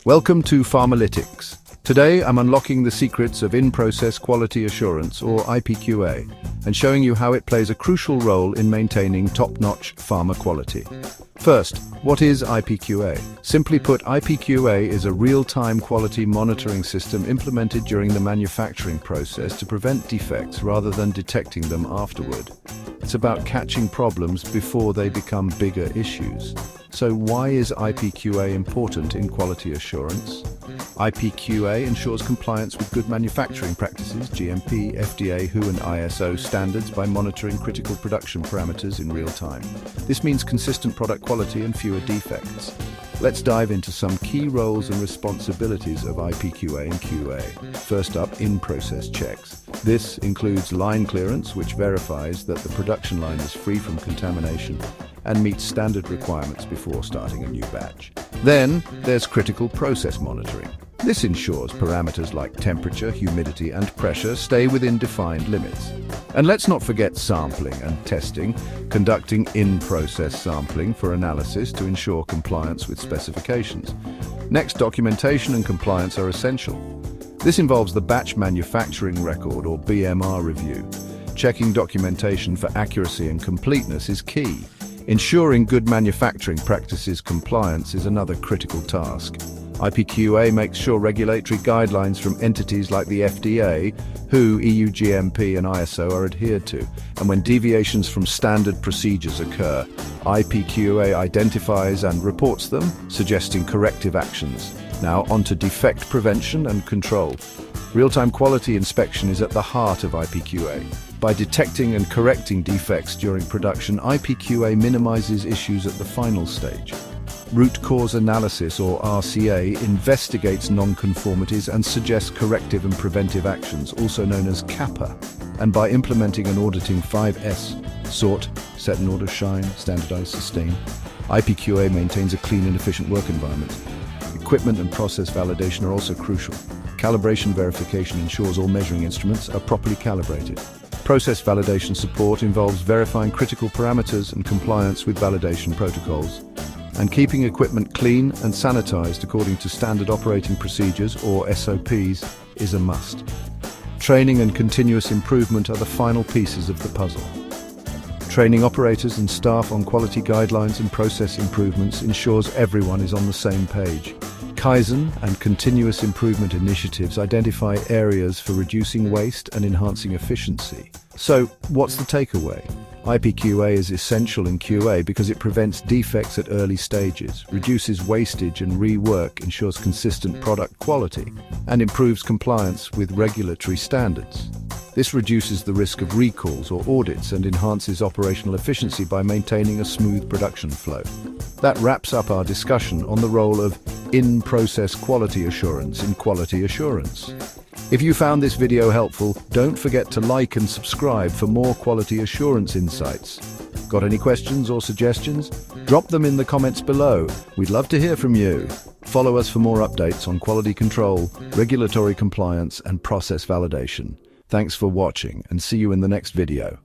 Welcome to Pharmalytics. Today I'm unlocking the secrets of in-process quality assurance, or IPQA, and showing you how it plays a crucial role in maintaining top-notch pharma quality. First, what is IPQA? Simply put, IPQA is a real-time quality monitoring system implemented during the manufacturing process to prevent defects rather than detecting them afterward. It's about catching problems before they become bigger issues. So why is IPQA important in quality assurance? IPQA ensures compliance with good manufacturing practices, GMP, FDA, WHO and ISO standards by monitoring critical production parameters in real time. This means consistent product quality and fewer defects. Let's dive into some key roles and responsibilities of IPQA and QA. First up, in-process checks. This includes line clearance, which verifies that the production line is free from contamination and meets standard requirements before starting a new batch. Then, there's critical process monitoring. This ensures parameters like temperature, humidity, and pressure stay within defined limits. And let's not forget sampling and testing, conducting in-process sampling for analysis to ensure compliance with specifications. Next, documentation and compliance are essential. This involves the batch manufacturing record, or BMR review. Checking documentation for accuracy and completeness is key. Ensuring good manufacturing practices compliance is another critical task. IPQA makes sure regulatory guidelines from entities like the FDA, WHO, EU GMP and ISO are adhered to, and when deviations from standard procedures occur, IPQA identifies and reports them, suggesting corrective actions. Now onto defect prevention and control. Real-time quality inspection is at the heart of IPQA. By detecting and correcting defects during production, IPQA minimizes issues at the final stage. Root cause analysis, or RCA, investigates non-conformities and suggests corrective and preventive actions, also known as CAPA. And by implementing and auditing 5S, sort, set and order, shine, standardize, sustain, IPQA maintains a clean and efficient work environment. Equipment and process validation are also crucial. Calibration verification ensures all measuring instruments are properly calibrated. Process validation support involves verifying critical parameters and compliance with validation protocols. And keeping equipment clean and sanitized according to standard operating procedures, or SOPs, is a must. Training and continuous improvement are the final pieces of the puzzle. Training operators and staff on quality guidelines and process improvements ensures everyone is on the same page. Kaizen and continuous improvement initiatives identify areas for reducing waste and enhancing efficiency. So, what's the takeaway? IPQA is essential in QA because it prevents defects at early stages, reduces wastage and rework, ensures consistent product quality, and improves compliance with regulatory standards. This reduces the risk of recalls or audits and enhances operational efficiency by maintaining a smooth production flow. That wraps up our discussion on the role of in-process quality assurance in quality assurance. If you found this video helpful, don't forget to like and subscribe for more quality assurance insights. Got any questions or suggestions? Drop them in the comments below. We'd love to hear from you. Follow us for more updates on quality control, regulatory compliance, and process validation. Thanks for watching, and see you in the next video.